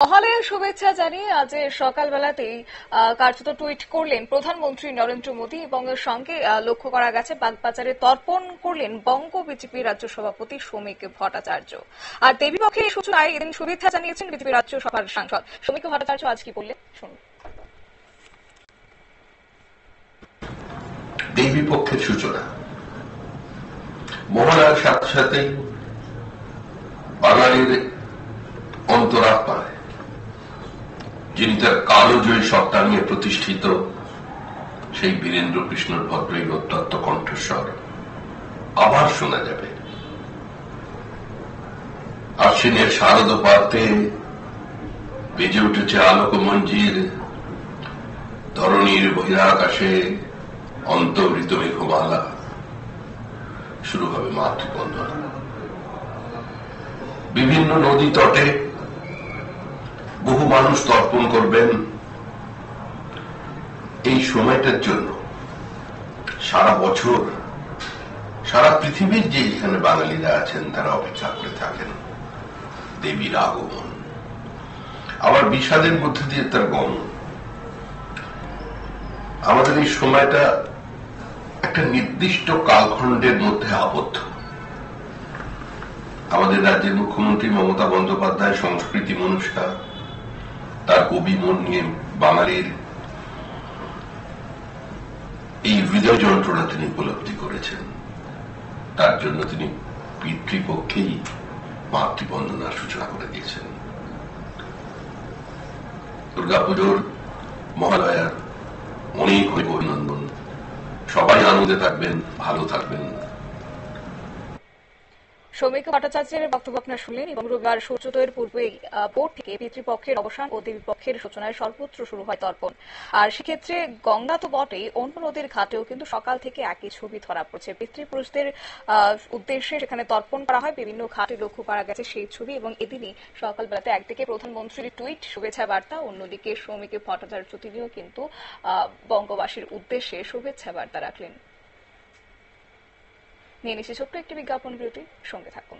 মহালয়ার শুভেচ্ছা জানিয়ে আজ সকালবেলাতেই কার্যত টুইট করলেন প্রধানমন্ত্রী নরেন্দ্র মোদী এবং সঙ্গে লক্ষ্য করা গেছে বাগবাজারে তর্পণ করলেন বঙ্গ বিজেপি রাজ্য সভাপতি শ্রমিক ভট্টাচার্য। আর দেবীপক্ষের এই সূচনায় এদিন শুভেচ্ছা জানিয়েছেন বিজেপি রাজ্য সভার সাংসদ শ্রমিক ভট্টাচার্য। আজ কি বললেন শুনুন। দেবীপক্ষের সূচনা মহালয়ার সাথে সাথে বাঙালির অন্তরাত্মায় যিনি তার কালজয়ী সত্তা নিয়ে প্রতিষ্ঠিত সেই বীরেন্দ্র কৃষ্ণর ভদ্রই অত্যন্ত কণ্ঠস্বর আবার শোনা যাবে। আশ্বিনের শারদ পাতে বেজে উঠেছে আলোকমঞ্জির, ধরণীর বহিরাকাশে অন্তর্হিত মেঘমালা, শুরু হবে মাতৃবন্দনা। বিভিন্ন নদী তটে বহু মানুষ তর্পণ করবেন এই সময়টার জন্য। সারা বছর সারা পৃথিবীর যে এখানে বাঙালিরা আছেন তারা অপেক্ষা করে থাকেন দেবীর আগমন, আবার বিষাদের মধ্যে দিয়ে তার গমন। আমাদের এই সময়টা একটা নির্দিষ্ট কালখণ্ডের মধ্যে আবদ্ধ। আমাদের রাজ্যের মুখ্যমন্ত্রী মমতা বন্দ্যোপাধ্যায় সংস্কৃতি মনস্কা, তার কবি মন নিয়ে বাঙালির এই হৃদয় যন্ত্রণা তিনি উপলব্ধি করেছেন। তার জন্য তিনি পিতৃপক্ষেই মাতৃবন্দনার সূচনা করে দিয়েছেন। দুর্গাপুজোর মহালয়ার অনেক অভিনন্দন। সবাই আনন্দে থাকবেন, ভালো থাকবেন। শ্রমিক ভট্টাচার্যের বক্তব্য আপনারা শুনলেন এবং রবিবার সূর্যোদয়ের পূর্বেই ভোর থেকে পিতৃপক্ষের অবসান ও দেবীপক্ষের সূচনায় সর্বত্র শুরু হয় তর্পণ। আর সেক্ষেত্রে গঙ্গা তো বটেই, অন্য নদীর ঘাটেও কিন্তু সকাল থেকে একই ছবি ধরা পড়ছে। পিতৃপুরুষদের উদ্দেশ্যে সেখানে তর্পণ করা হয়, বিভিন্ন ঘাটে লক্ষ্য করা গেছে সেই ছবি। এবং এদিনই সকালবেলাতে একদিকে প্রধানমন্ত্রীর টুইট শুভেচ্ছা বার্তা, অন্যদিকে শ্রমিক ভট্টাচার্য তিনিও কিন্তু বঙ্গবাসীর উদ্দেশ্যে শুভেচ্ছা বার্তা রাখলেন। নিয়ে নিচ্ছি ছোট্ট একটি বিজ্ঞাপন বিরতি, সঙ্গে থাকুন।